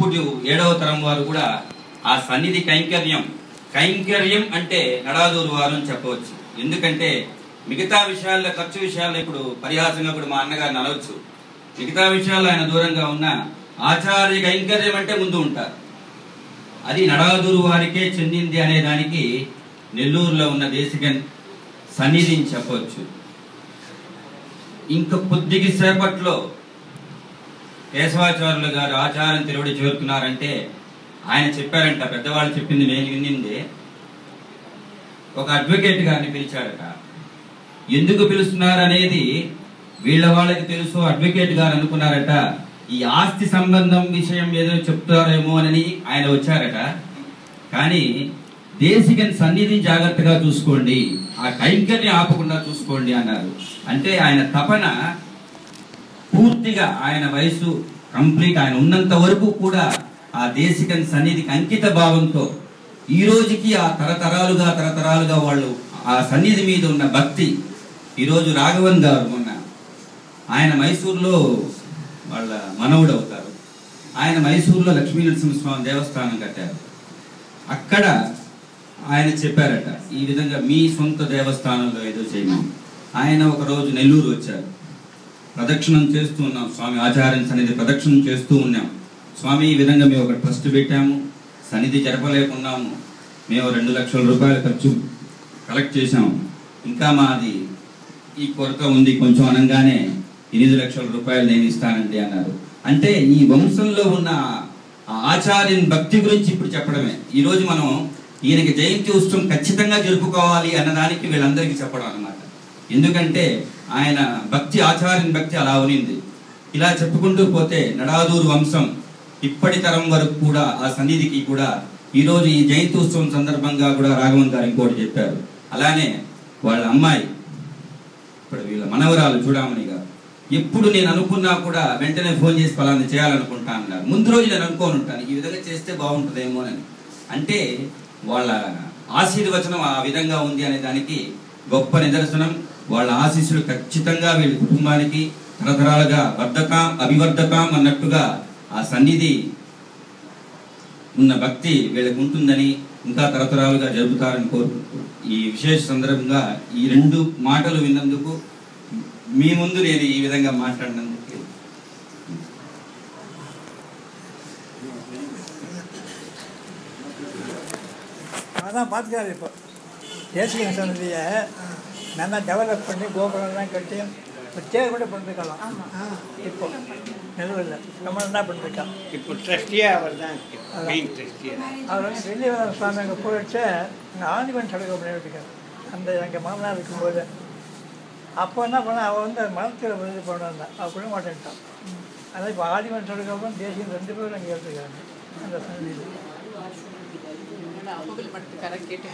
ఇప్పుడు 7వ తరం వారు కూడా ఆ సన్నిధి కైంకర్యం అంటే నడాదూరు వారు అని చెప్పవచ్చు. ఎందుకంటే మిగతా విషయాల్లో, ఖర్చు విషయాల్లో ఇప్పుడు పరిహాసంగా కూడా మా అన్నగారిని అనవచ్చు. మిగతా విషయాల్లో ఆయన దూరంగా ఉన్న ఆచార్య కైంకర్యం అంటే ముందు ఉంటారు. అది నడాదూరు వారికే చెందింది అనే దానికి నెల్లూరులో ఉన్న దేశికన్ సన్నిధిని చెప్పవచ్చు. ఇంకా కొద్దిగా సేపట్లో కేశవాచార్యులు గారు ఆచార్యం తిరువడి చేరుతున్నారంటే ఆయన చెప్పారంట, పెద్దవాళ్ళు చెప్పింది నేను విన్నిందే. ఒక అడ్వకేట్ గారిని పిలిచాడట. ఎందుకు పిలుస్తున్నారు అనేది వీళ్ళ వాళ్ళకి తెలుసు. అడ్వకేట్ గారు అనుకున్నారట ఈ ఆస్తి సంబంధం విషయం ఏదో చెప్తారేమో అని ఆయన వచ్చారట. కానీ దేశికన్ సన్నిధిని జాగ్రత్తగా చూసుకోండి, ఆ కైంకర్యం ఆపకుండా చూసుకోండి అన్నారు. అంటే ఆయన తపన పూర్తిగా, ఆయన వయసు కంప్లీట్, ఆయన ఉన్నంత వరకు కూడా ఆ దేశికన్ సన్నిధికి అంకిత భావంతో ఈ రోజుకి ఆ తరతరాలుగా వాళ్ళు ఆ సన్నిధి మీద ఉన్న భక్తి. ఈరోజు రాఘవన్ గారు మొన్న ఆయన మైసూరులో వాళ్ళ మనవుడు అవుతారు. ఆయన మైసూరులో లక్ష్మీ నరసింహస్వామి దేవస్థానం కట్టారు. అక్కడ ఆయన చెప్పారట ఈ విధంగా మీ సొంత దేవస్థానంలో ఏదో చేయమని. ఆయన ఒక రోజు నెల్లూరు వచ్చారు. ప్రదక్షిణం చేస్తూ ఉన్నాం, స్వామి ఆచార్యం సన్నిధి ప్రదక్షిణం చేస్తూ ఉన్నాం. స్వామి ఈ విధంగా మేము ఒక ట్రస్ట్ పెట్టాము, సన్నిధి జరపలేకున్నాము, మేము 2 లక్షల రూపాయలు ఖర్చు కలెక్ట్ చేశాము, ఇంకా మాది ఈ కొరత ఉంది కొంచెం అనగానే 8 లక్షల రూపాయలు నేను ఇస్తానండి అన్నారు. అంటే ఈ వంశంలో ఉన్న ఆచార్యుని భక్తి గురించి ఇప్పుడు చెప్పడమే. ఈరోజు మనం ఈయనకి జయంతి ఉత్సవం ఖచ్చితంగా జరుపుకోవాలి అన్నదానికి వీళ్ళందరికీ చెప్పడం అన్నమాట. ఎందుకంటే ఆయన భక్తి, ఆచార్యుని భక్తి అలా ఉనింది. ఇలా చెప్పుకుంటూ పోతే నడాదూరు వంశం ఇప్పటి తరం వరకు కూడా ఆ సన్నిధికి కూడా ఈరోజు ఈ జయంతి ఉత్సవం సందర్భంగా కూడా రాఘవన్ గారు ఇంకోటి చెప్పారు. అలానే వాళ్ళ అమ్మాయి, ఇప్పుడు వీళ్ళ మనవరాలు చూడమని గారు ఎప్పుడు నేను అనుకున్నా కూడా వెంటనే ఫోన్ చేసి ఫలాన్ని చేయాలనుకుంటా అన్నారు. ముందు రోజు నేను అనుకోని ఉంటాను ఈ విధంగా చేస్తే బాగుంటుందేమోనని. అంటే వాళ్ళ ఆశీర్వచనం ఆ విధంగా ఉంది అనే దానికి గొప్ప నిదర్శనం. వాళ్ళ ఆశీస్సులు ఖచ్చితంగా వీళ్ళ కుటుంబానికి తరతరాలుగా వర్ధకాం అభివర్ధకాం అన్నట్టుగా ఆ సన్నిధి ఉన్న భక్తి వీళ్ళకి ఉంటుందని, ఇంకా తరతరాలుగా జరుపుతారని కోరుకుంటూ ఈ విశేష సందర్భంగా ఈ 2 మాటలు విన్నందుకు, మీ ముందు నేను ఈ విధంగా మాట్లాడినందుకు அதான் பார்த்துக்காரு. இப்போ தேசிகன் சன்னதியை நல்லா டெவலப் பண்ணி கோபுரம்லாம் கட்டி இப்போ தேர் கூட பண்ணிருக்கலாம். இப்போ நெல்லூரில் ரொம்ப நல்லா பண்ணிருக்கான். இப்போ ட்ரஸ்டியாக அவர் தான் அவர் வந்து வெள்ளிவர சுவாமி அங்கே போயிடுச்சு அங்கே ஆதிவன் சடங்கு பண்ணிருக்காரு. அந்த எங்கள் மாமனார் இருக்கும்போது அப்போ என்ன பண்ண அவள் வந்து மனத்தில் விருது போன வந்தான், அவள் கூட மாட்டேன்ட்டான். அதான் இப்போ ஆதிவன் சடங்கு அப்புறம் தேசியம் 2 பேரும் அங்கே எடுத்துக்கிறாங்க அந்த சன்னதியில். படத்துக்காரன் கேட்டு